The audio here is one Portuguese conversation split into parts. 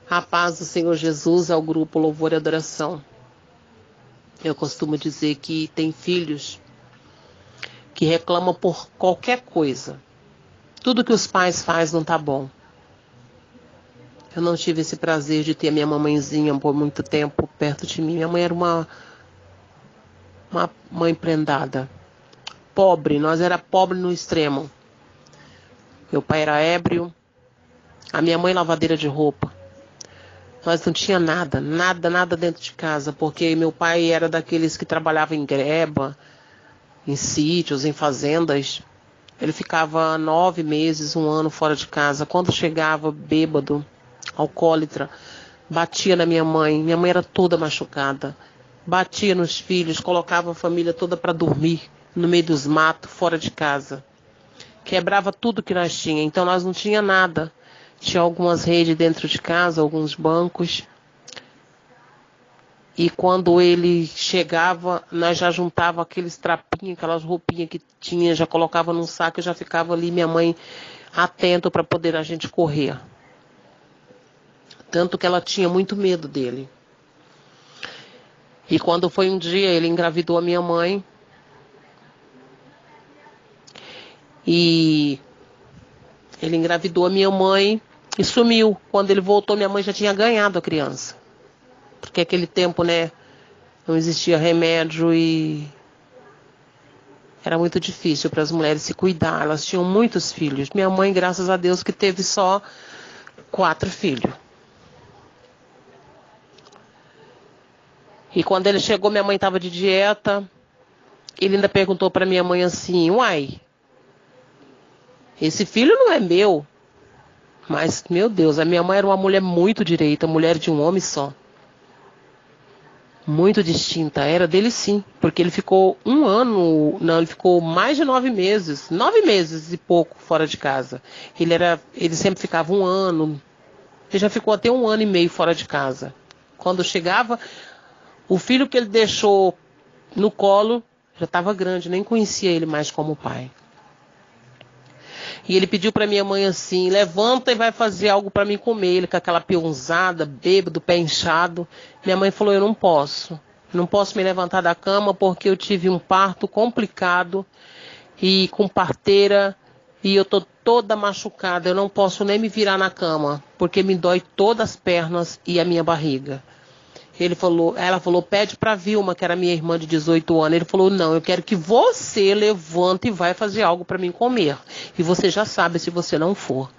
A paz do Senhor Jesus ao grupo Louvor e Adoração. Eu costumo dizer que tem filhos que reclamam por qualquer coisa. Tudo que os pais fazem não tá bom. Eu não tive esse prazer de ter a minha mamãezinha por muito tempo perto de mim. Minha mãe era uma mãe prendada. Pobre, nós era pobre no extremo. Meu pai era ébrio, a minha mãe lavadeira de roupa. Nós não tinha nada dentro de casa, porque meu pai era daqueles que trabalhava em greba, em sítios, em fazendas. Ele ficava 9 meses, 1 ano fora de casa. Quando chegava bêbado, alcoólatra, batia na minha mãe. Minha mãe era toda machucada. Batia nos filhos, colocava a família toda para dormir no meio dos matos, fora de casa. Quebrava tudo que nós tínhamos, então nós não tinha nada. Tinha algumas redes dentro de casa, alguns bancos. E quando ele chegava, nós já juntava aqueles trapinhos, aquelas roupinhas que tinha, já colocava num saco e já ficava ali, minha mãe atento para poder a gente correr. Tanto que ela tinha muito medo dele. E quando foi um dia, ele engravidou a minha mãe. E ele engravidou a minha mãe e sumiu. Quando ele voltou, minha mãe já tinha ganhado a criança. Porque aquele tempo, né, não existia remédio e era muito difícil para as mulheres se cuidar. Elas tinham muitos filhos. Minha mãe, graças a Deus, que teve só 4 filhos. E quando ele chegou, minha mãe estava de dieta. Ele ainda perguntou para minha mãe assim: uai, esse filho não é meu. Mas, meu Deus, a minha mãe era uma mulher muito direita, mulher de um homem só. Muito distinta, era dele sim, porque ele ficou 1 ano, não, ele ficou mais de 9 meses, 9 meses e pouco fora de casa. Ele sempre ficava 1 ano, ele já ficou até 1 ano e meio fora de casa. Quando chegava, o filho que ele deixou no colo já estava grande, nem conhecia ele mais como pai. E ele pediu para minha mãe assim: levanta e vai fazer algo para mim comer. Ele com aquela peãozada, bêbado, pé inchado. Minha mãe falou: eu não posso. Não posso me levantar da cama porque eu tive um parto complicado e com parteira e eu tô toda machucada. Eu não posso nem me virar na cama porque me dói todas as pernas e a minha barriga. Ela falou: pede para Vilma, que era minha irmã de 18 anos. Ele falou: não, eu quero que você levante e vai fazer algo para mim comer. E você já sabe se você não for.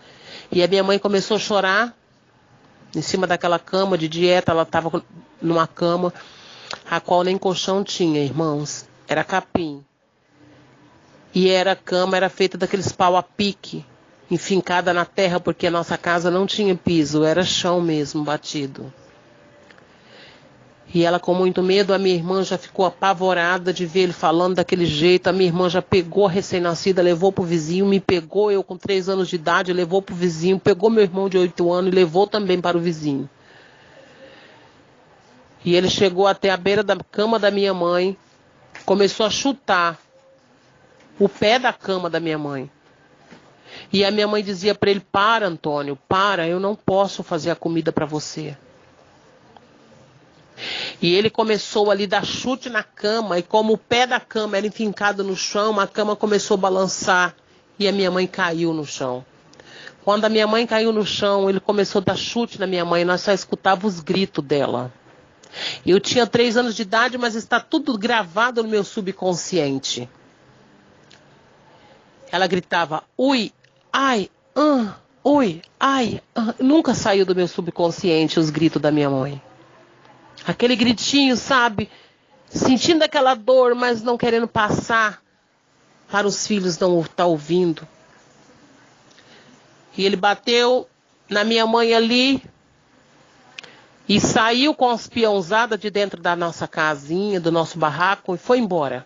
E a minha mãe começou a chorar em cima daquela cama de dieta. Ela estava numa cama a qual nem colchão tinha, irmãos. Era capim. E a cama era feita daqueles pau a pique, enfincada na terra, porque a nossa casa não tinha piso, era chão mesmo, batido. E ela com muito medo, a minha irmã já ficou apavorada de ver ele falando daquele jeito. A minha irmã já pegou a recém-nascida, levou pro vizinho, me pegou, eu com 3 anos de idade, levou pro vizinho, pegou meu irmão de 8 anos e levou também para o vizinho. E ele chegou até a beira da cama da minha mãe, começou a chutar o pé da cama da minha mãe. E a minha mãe dizia para ele: para, Antônio, para, eu não posso fazer a comida para você. E ele começou ali a dar chute na cama, e como o pé da cama era enfincado no chão, a cama começou a balançar e a minha mãe caiu no chão. Quando a minha mãe caiu no chão, ele começou a dar chute na minha mãe, nós só escutávamos os gritos dela. Eu tinha 3 anos de idade, mas está tudo gravado no meu subconsciente. Ela gritava: ui, ai, ui, ai. Nunca saiu do meu subconsciente os gritos da minha mãe. Aquele gritinho, sabe? Sentindo aquela dor, mas não querendo passar para os filhos não estar ouvindo. E ele bateu na minha mãe ali e saiu com as peãozadas de dentro da nossa casinha, do nosso barraco, e foi embora.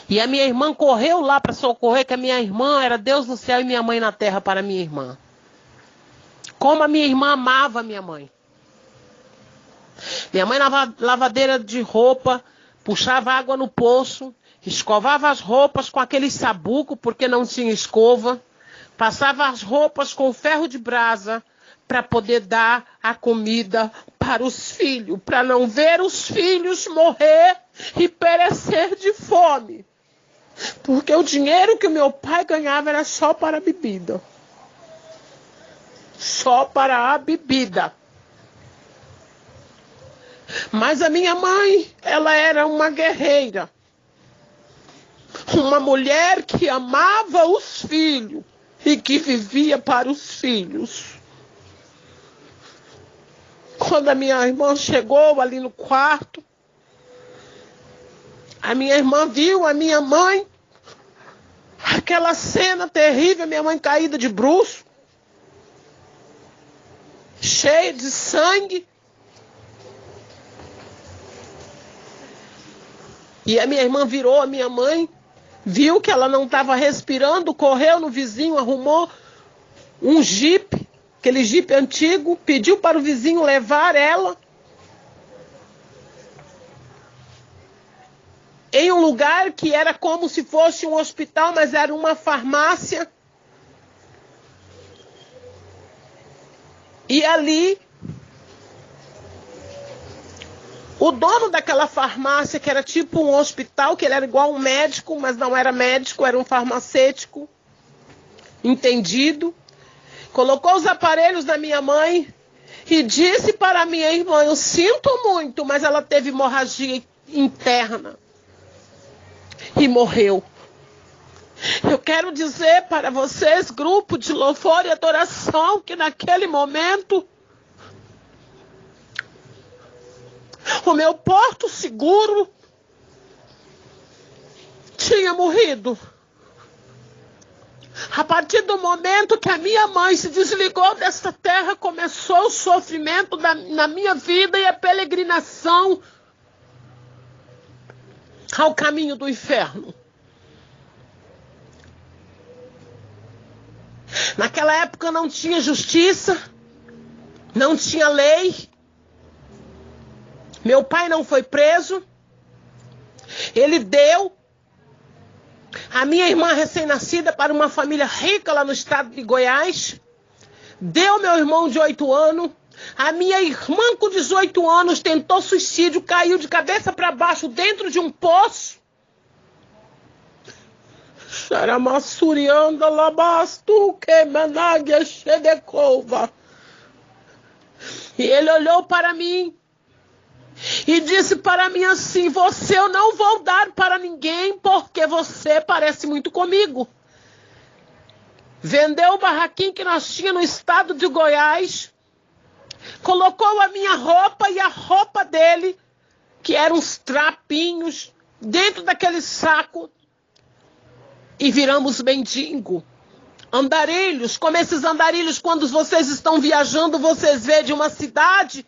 E a minha irmã correu lá para socorrer, que a minha irmã era Deus no céu e minha mãe na terra para a minha irmã. Como a minha irmã amava a minha mãe. Minha mãe lavadeira de roupa, puxava água no poço, escovava as roupas com aquele sabuco, porque não tinha escova, passava as roupas com ferro de brasa, para poder dar a comida para os filhos, para não ver os filhos morrer e perecer de fome. Porque o dinheiro que o meu pai ganhava era só para a bebida. Só para a bebida. Mas a minha mãe, ela era uma guerreira. Uma mulher que amava os filhos e que vivia para os filhos. Quando a minha irmã chegou ali no quarto, a minha irmã viu a minha mãe, aquela cena terrível, minha mãe caída de bruços, cheia de sangue. E a minha irmã virou a minha mãe, viu que ela não estava respirando, correu no vizinho, arrumou um jipe, aquele jipe antigo, pediu para o vizinho levar ela em um lugar que era como se fosse um hospital, mas era uma farmácia. E ali, o dono daquela farmácia, que era tipo um hospital, que ele era igual um médico, mas não era médico, era um farmacêutico, entendido, colocou os aparelhos da minha mãe e disse para a minha irmã: eu sinto muito, mas ela teve hemorragia interna e morreu. Eu quero dizer para vocês, grupo de louvor e adoração, que naquele momento o meu porto seguro tinha morrido. A partir do momento que a minha mãe se desligou desta terra, começou o sofrimento na minha vida e a peregrinação ao caminho do inferno. Naquela época não tinha justiça, não tinha lei. Meu pai não foi preso. Ele deu a minha irmã recém-nascida para uma família rica lá no estado de Goiás. Deu meu irmão de 8 anos. A minha irmã com 18 anos tentou suicídio, caiu de cabeça para baixo dentro de um poço. Xaramassurianda labastu que menagia xedecova. E ele olhou para mim e disse para mim assim: você eu não vou dar para ninguém, porque você parece muito comigo. Vendeu o barraquinho que nós tínhamos no estado de Goiás, colocou a minha roupa e a roupa dele, que eram uns trapinhos, dentro daquele saco, e viramos mendigo. Andarilhos, como esses andarilhos, quando vocês estão viajando, vocês vê de uma cidade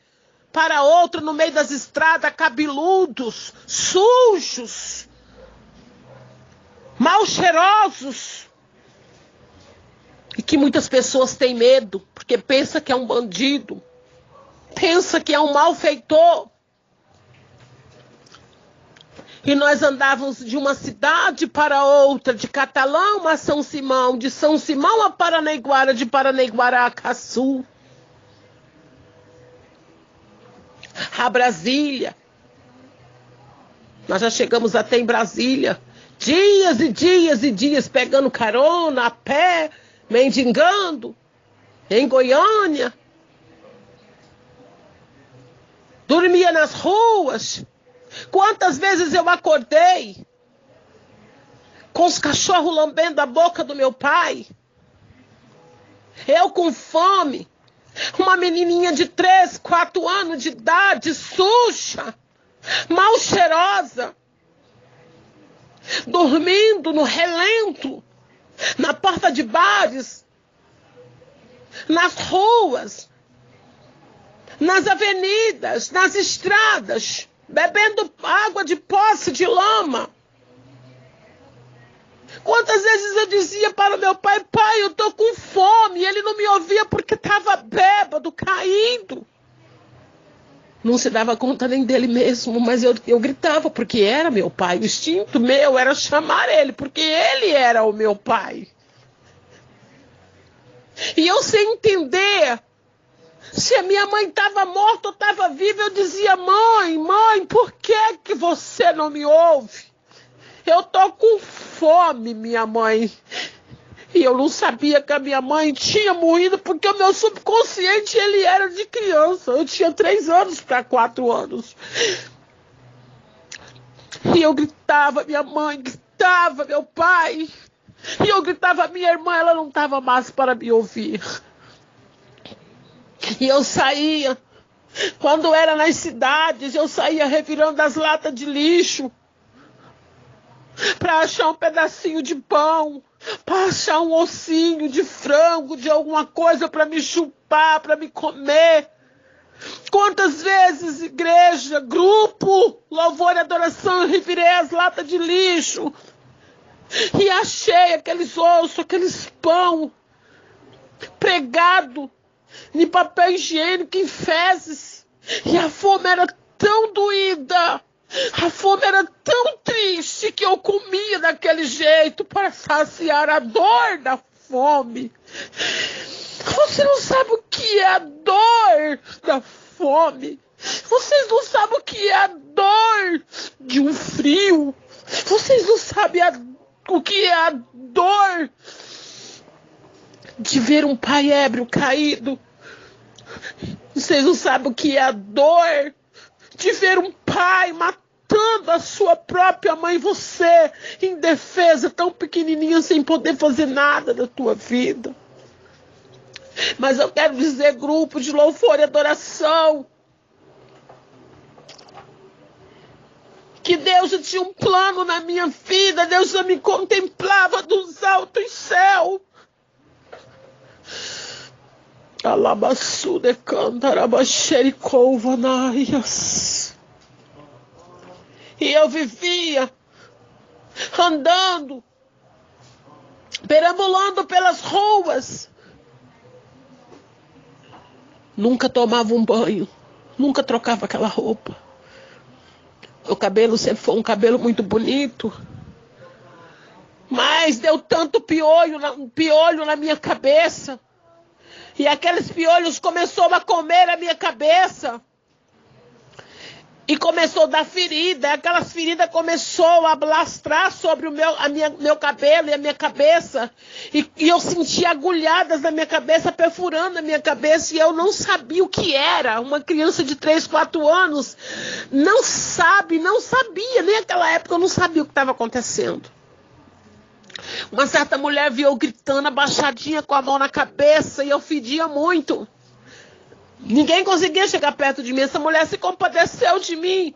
para outra, no meio das estradas, cabeludos, sujos, mal cheirosos, e que muitas pessoas têm medo, porque pensa que é um bandido, pensa que é um malfeitor. E nós andávamos de uma cidade para outra, de Catalão a São Simão, de São Simão a Paranaiguara, de Paranaiguara a Caçu, a Brasília. Nós já chegamos até em Brasília, dias e dias e dias, pegando carona, a pé, mendigando, em Goiânia. Dormia nas ruas. Quantas vezes eu acordei com os cachorros lambendo a boca do meu pai, eu com fome, uma menininha de 3, 4 anos de idade, suja, mal cheirosa, dormindo no relento, na porta de bares, nas ruas, nas avenidas, nas estradas, bebendo água de poço de lama. Quantas vezes eu dizia para o meu pai: pai, eu estou com fome. E ele não me ouvia porque estava bêbado, caído. Não se dava conta nem dele mesmo, mas eu gritava porque era meu pai. O instinto meu era chamar ele, porque ele era o meu pai. E eu sem entender Se a minha mãe estava morta ou estava viva, eu dizia: mãe, por que você não me ouve? Eu tô com fome, minha mãe. E eu não sabia que a minha mãe tinha morrido, porque o meu subconsciente, ele era de criança. Eu tinha 3 anos para 4 anos. E eu gritava, minha mãe gritava, meu pai. E eu gritava, minha irmã, ela não estava mais para me ouvir. E eu saía, quando era nas cidades, eu saía revirando as latas de lixo para achar um pedacinho de pão, para achar um ossinho de frango, de alguma coisa para me chupar, para me comer. Quantas vezes, igreja, grupo, louvor e adoração, eu revirei as latas de lixo e achei aqueles ossos, aqueles pão pregado em papel higiênico, em fezes. E a fome era tão doída, a fome era tão triste, que eu comia daquele jeito para saciar a dor da fome. Você não sabe o que é a dor da fome. Vocês não sabem o que é a dor de um frio. Vocês não sabem o que é a dor de ver um pai ébrio caído. Vocês não sabem o que é a dor de ver um pai matando a sua própria mãe, você indefesa, tão pequenininha, sem poder fazer nada da tua vida. Mas eu quero dizer, grupo de louvor e adoração, que Deus já tinha um plano na minha vida. Deus já me contemplava dos altos céus. Alabassude cantarabaxericovanaias. E eu vivia andando, perambulando pelas ruas. Nunca tomava um banho, nunca trocava aquela roupa. O cabelo sempre foi um cabelo muito bonito, mas deu tanto piolho na minha cabeça. E aqueles piolhos começaram a comer a minha cabeça. E começou a dar ferida. E aquelas feridas começaram a lastrar sobre meu cabelo e a minha cabeça. E eu sentia agulhadas na minha cabeça, perfurando a minha cabeça. E eu não sabia o que era. Uma criança de 3, 4 anos não sabia. Nem naquela época eu não sabia o que estava acontecendo. Uma certa mulher viu eu gritando, abaixadinha com a mão na cabeça, e eu fedia muito. Ninguém conseguia chegar perto de mim. Essa mulher se compadeceu de mim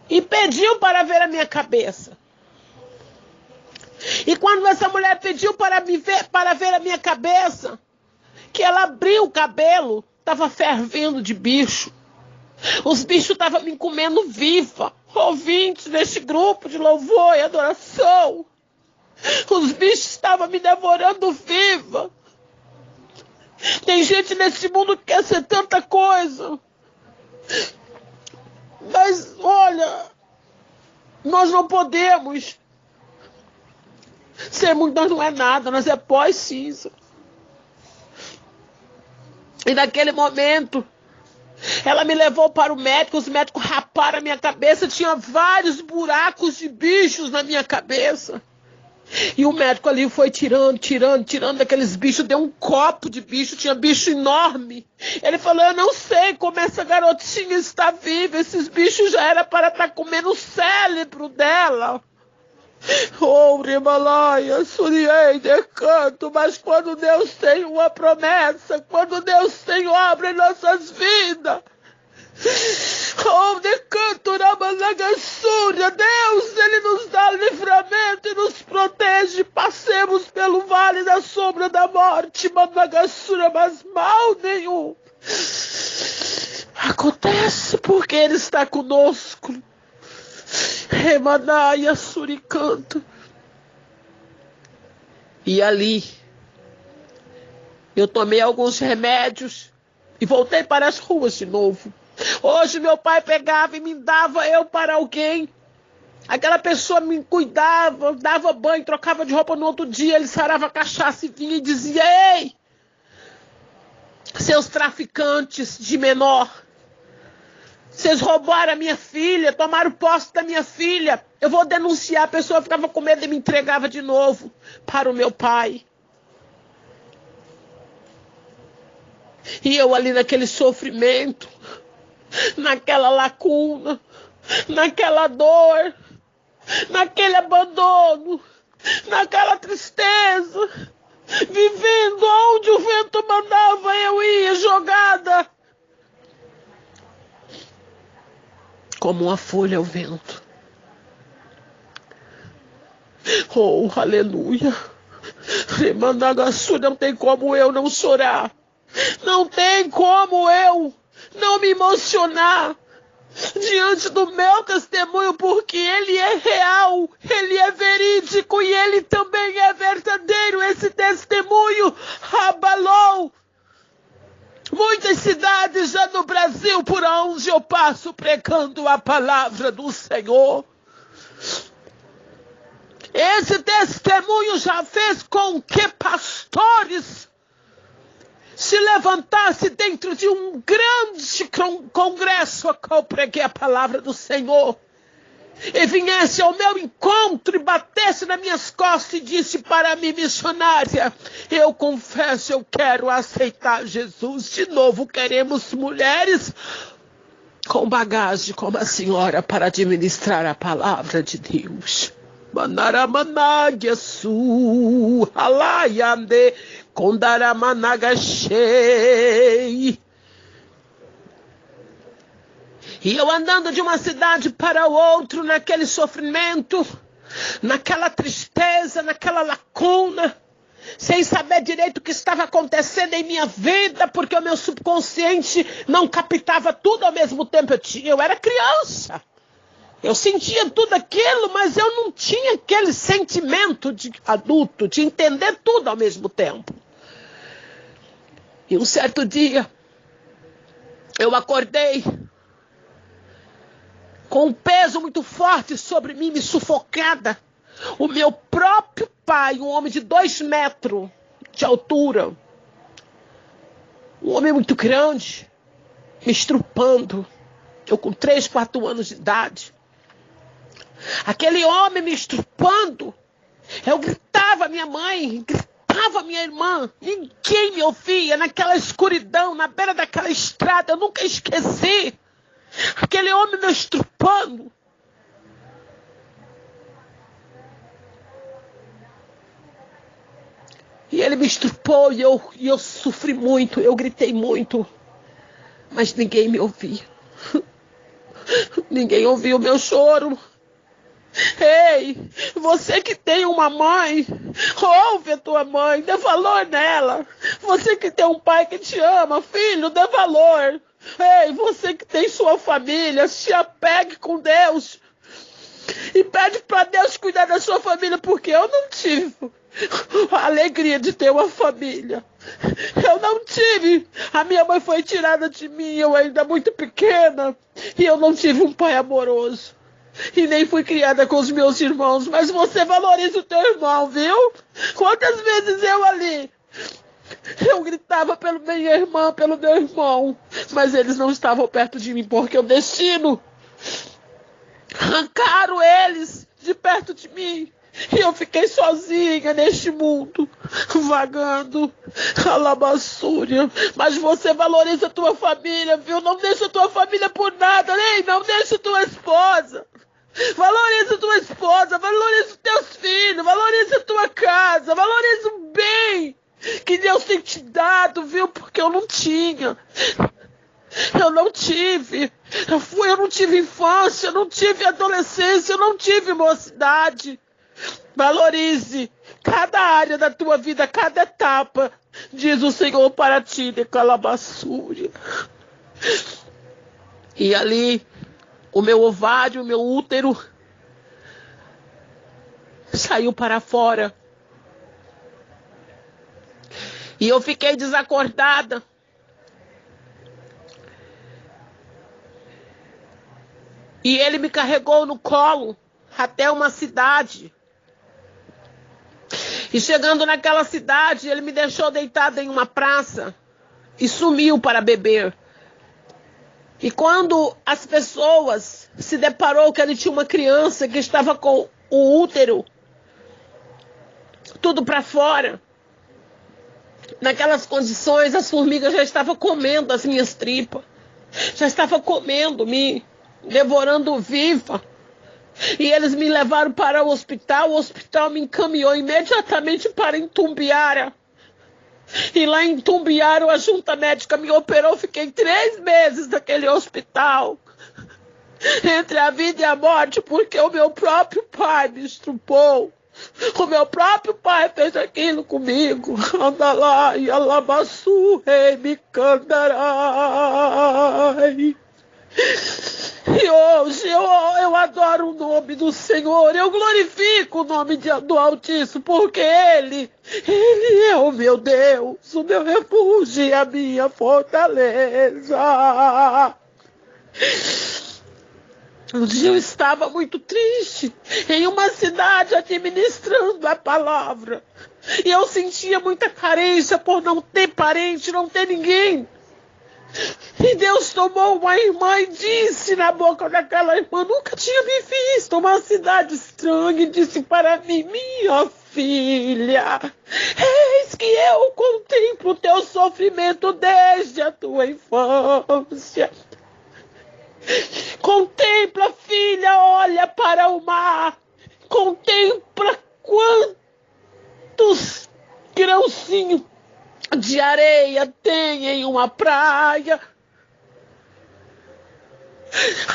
e pediu para ver a minha cabeça. E quando essa mulher pediu para ver a minha cabeça, que ela abriu o cabelo, estava fervendo de bicho. Os bichos estavam me comendo viva. Ouvintes deste grupo de louvor e adoração, os bichos estavam me devorando viva. Tem gente nesse mundo que quer ser tanta coisa, mas olha, nós não podemos ser muito. Nós não é nada, nós é pó e cinza. E naquele momento ela me levou para o médico, os médicos raparam a minha cabeça, tinha vários buracos de bichos na minha cabeça. E o médico ali foi tirando daqueles bichos, deu um copo de bicho, tinha bicho enorme. Ele falou: eu não sei como essa garotinha está viva, esses bichos já era para estar comendo o cérebro dela. Oh, Rimalaia, Suriei, decanto, mas quando Deus tem uma promessa, quando Deus tem obra em nossas vidas, oh, decanto, Ramanagassúria, Deus, Ele nos dá livramento e nos protege. Passemos pelo vale da sombra da morte, Managassúria, mas mal nenhum acontece, porque Ele está conosco. Remanaia, Suricanto. E ali eu tomei alguns remédios e voltei para as ruas de novo. Hoje meu pai pegava e me dava eu para alguém. Aquela pessoa me cuidava, dava banho, trocava de roupa no outro dia. Ele sarava a cachaça e vinha e dizia: ei, Seus traficantes de menor. Vocês roubaram a minha filha, tomaram posse da minha filha. Eu vou denunciar. A pessoa ficava com medo e me entregava de novo para o meu pai. E eu ali naquele sofrimento, naquela lacuna, naquela dor, naquele abandono, naquela tristeza, vivendo onde o vento mandava, eu ia jogada como uma folha ao vento. Oh, aleluia. Remanagassu, não tem como eu não chorar. Não tem como eu não me emocionar diante do meu testemunho, porque ele é real, ele é verídico e ele também é verdadeiro. Esse testemunho abalou muitas cidades já no Brasil, por onde eu passo pregando a palavra do Senhor. Esse testemunho já fez com que pastores se levantasse dentro de um grande congresso a qual preguei a palavra do Senhor, e viesse ao meu encontro e batesse nas minhas costas e disse para mim, missionária, eu confesso, eu quero aceitar Jesus. De novo, queremos mulheres com bagagem como a senhora para administrar a palavra de Deus. Manaramanagyasu, alayande, kondaramanagasei. E eu andando de uma cidade para outra, naquele sofrimento, naquela tristeza, naquela lacuna, sem saber direito o que estava acontecendo em minha vida, porque o meu subconsciente não captava tudo ao mesmo tempo. Eu era criança. Eu sentia tudo aquilo, mas eu não tinha aquele sentimento de adulto, de entender tudo ao mesmo tempo. E um certo dia, eu acordei com um peso muito forte sobre mim, me sufocada. O meu próprio pai, um homem de 2 metros de altura, um homem muito grande, me estrupando. Eu com 3, 4 anos de idade. Aquele homem me estrupando. Eu gritava a minha mãe, gritava a minha irmã. Ninguém me ouvia naquela escuridão, na beira daquela estrada. Eu nunca esqueci. Aquele homem me estrupando. E ele me estrupou e eu sofri muito. Eu gritei muito. Mas ninguém me ouvia. Ninguém ouviu o meu choro. Ei, você que tem uma mãe, ouve a tua mãe, dê valor nela. Você que tem um pai que te ama, filho, dê valor. Ei, você que tem sua família, se apegue com Deus. E pede para Deus cuidar da sua família, porque eu não tive a alegria de ter uma família. Eu não tive. A minha mãe foi tirada de mim, eu ainda muito pequena. E eu não tive um pai amoroso. E nem fui criada com os meus irmãos. Mas você valoriza o teu irmão, viu? Quantas vezes eu gritava pela minha irmã, pelo meu irmão. Mas eles não estavam perto de mim, porque o destino arrancaram eles de perto de mim. E eu fiquei sozinha neste mundo, vagando, alabaçúria. Mas você valoriza a tua família, viu? Não deixa a tua família por nada, nem não deixa a tua esposa. Valoriza a tua esposa, valoriza os teus filhos, valoriza a tua casa, valoriza o bem que Deus tem te dado, viu? Porque eu não tinha. Eu não tive. Eu não tive infância, eu não tive adolescência, eu não tive mocidade. Valorize cada área da tua vida, cada etapa, diz o Senhor para ti, de calabaçúria. E ali, o meu ovário, o meu útero, saiu para fora. E eu fiquei desacordada. E ele me carregou no colo até uma cidade. E chegando naquela cidade, ele me deixou deitada em uma praça. e sumiu para beber. E quando as pessoas se deparou que ele tinha uma criança que estava com o útero tudo para fora, naquelas condições, as formigas já estavam comendo as minhas tripas, já estavam comendo, me devorando viva. E eles me levaram para o hospital me encaminhou imediatamente para Itumbiara. E lá em Itumbiara, a junta médica me operou, fiquei 3 meses naquele hospital, entre a vida e a morte, porque o meu próprio pai me estrupou. O meu próprio pai fez aquilo comigo. Anda lá, e alabaçu, rei, me cantarai. E hoje eu adoro o nome do Senhor, eu glorifico o nome do Altíssimo, porque Ele é o meu Deus, o meu refúgio e a minha fortaleza. Um dia eu estava muito triste, em uma cidade administrando a palavra, e eu sentia muita carência por não ter parente, não ter ninguém. E Deus tomou uma irmã e disse na boca daquela irmã: nunca tinha me visto uma cidade estranha, e disse para mim: minha filha, eis que eu contemplo o teu sofrimento desde a tua infância. Contempla, filha, olha para o mar, contempla quantos grãozinhos de areia tem em uma praia.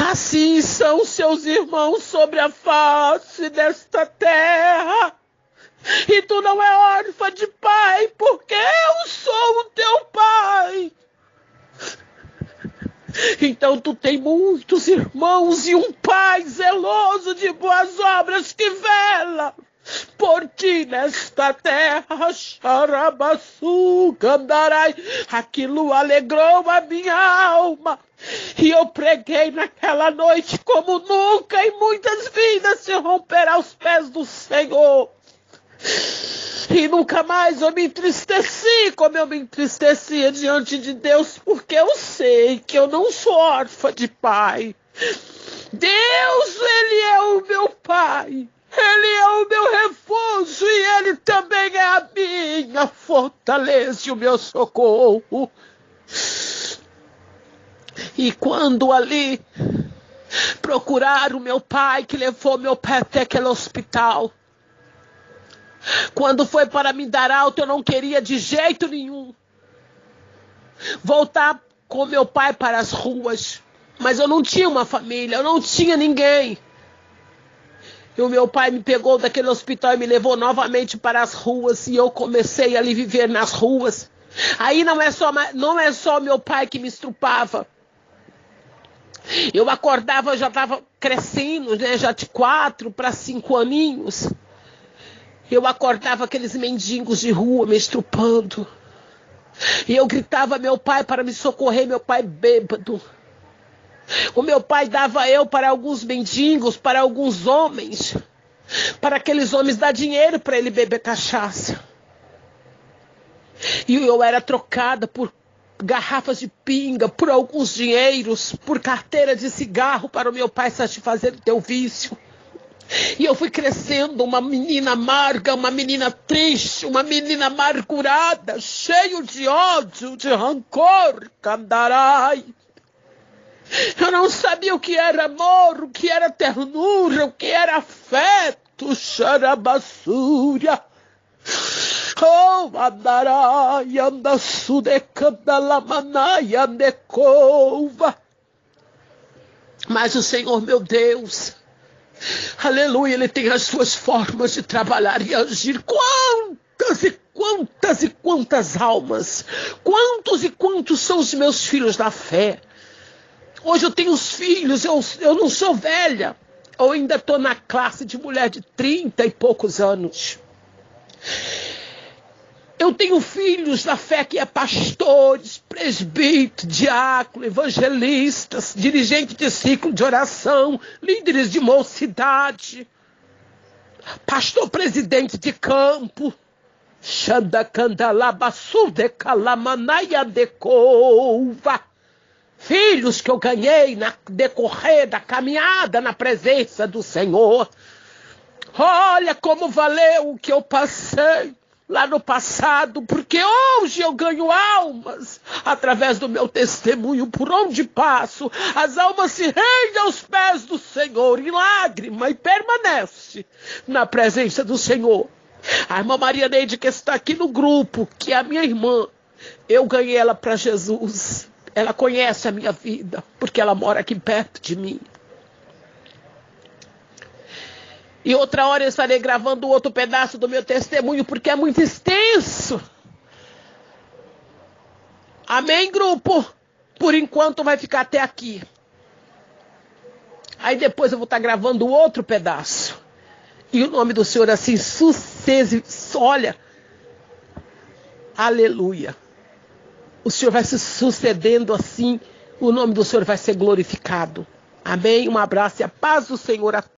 Assim são seus irmãos sobre a face desta terra. E tu não é órfã de pai, porque eu sou o teu pai. Então tu tem muitos irmãos e um pai zeloso de boas obras que vela por ti nesta terra. Xarabaçu, candarai. Aquilo alegrou a minha alma. E eu preguei naquela noite como nunca, e muitas vidas se romperão aos pés do Senhor. E nunca mais eu me entristeci como eu me entristecia diante de Deus, porque eu sei que eu não sou órfã de pai. Deus, Ele é o meu pai. Ele é o meu refúgio e Ele também é a minha fortaleza e o meu socorro. E quando ali procuraram o meu pai, que levou meu pai até aquele hospital, quando foi para me dar alta, eu não queria de jeito nenhum voltar com meu pai para as ruas. Mas eu não tinha uma família, eu não tinha ninguém. E o meu pai me pegou daquele hospital e me levou novamente para as ruas. E eu comecei a ali viver nas ruas. Aí não é só meu pai que me estrupava. Eu acordava, eu já estava crescendo, né, já de 4 para 5 aninhos. Eu acordava aqueles mendigos de rua me estrupando. E eu gritava meu pai para me socorrer, meu pai bêbado. O meu pai dava eu para alguns mendigos, para alguns homens. Para aqueles homens dar dinheiro para ele beber cachaça. E eu era trocada por garrafas de pinga, por alguns dinheiros, por carteira de cigarro para o meu pai satisfazer o teu vício. E eu fui crescendo uma menina amarga, uma menina triste, uma menina amargurada, cheio de ódio, de rancor, candarai. Eu não sabia o que era amor, o que era ternura, o que era afeto, xarabassúria. Oh, andarai, andassude, candalamanai, andecova. Mas o Senhor, meu Deus, aleluia, Ele tem as suas formas de trabalhar e agir. Quantas e quantas e quantas almas, quantos e quantos são os meus filhos da fé. Hoje eu tenho os filhos, eu não sou velha, eu ainda estou na classe de mulher de 30 e poucos anos. Eu tenho filhos da fé que é pastores, presbíteros, diáconos, evangelistas, dirigentes de ciclo de oração, líderes de mocidade, pastor presidente de campo. Filhos que eu ganhei na decorrer da caminhada na presença do Senhor. Olha como valeu o que eu passei lá no passado, porque hoje eu ganho almas através do meu testemunho. Por onde passo, as almas se rendem aos pés do Senhor em lágrima e permanece na presença do Senhor. A irmã Maria Neide, que está aqui no grupo, que é a minha irmã, eu ganhei ela para Jesus. Ela conhece a minha vida, porque ela mora aqui perto de mim. E outra hora eu estarei gravando outro pedaço do meu testemunho, porque é muito extenso. Amém, grupo? Por enquanto vai ficar até aqui. Aí depois eu vou estar gravando outro pedaço. E o nome do Senhor assim, olha, aleluia. O Senhor vai se sucedendo assim, o nome do Senhor vai ser glorificado. Amém? Um abraço e a paz do Senhor a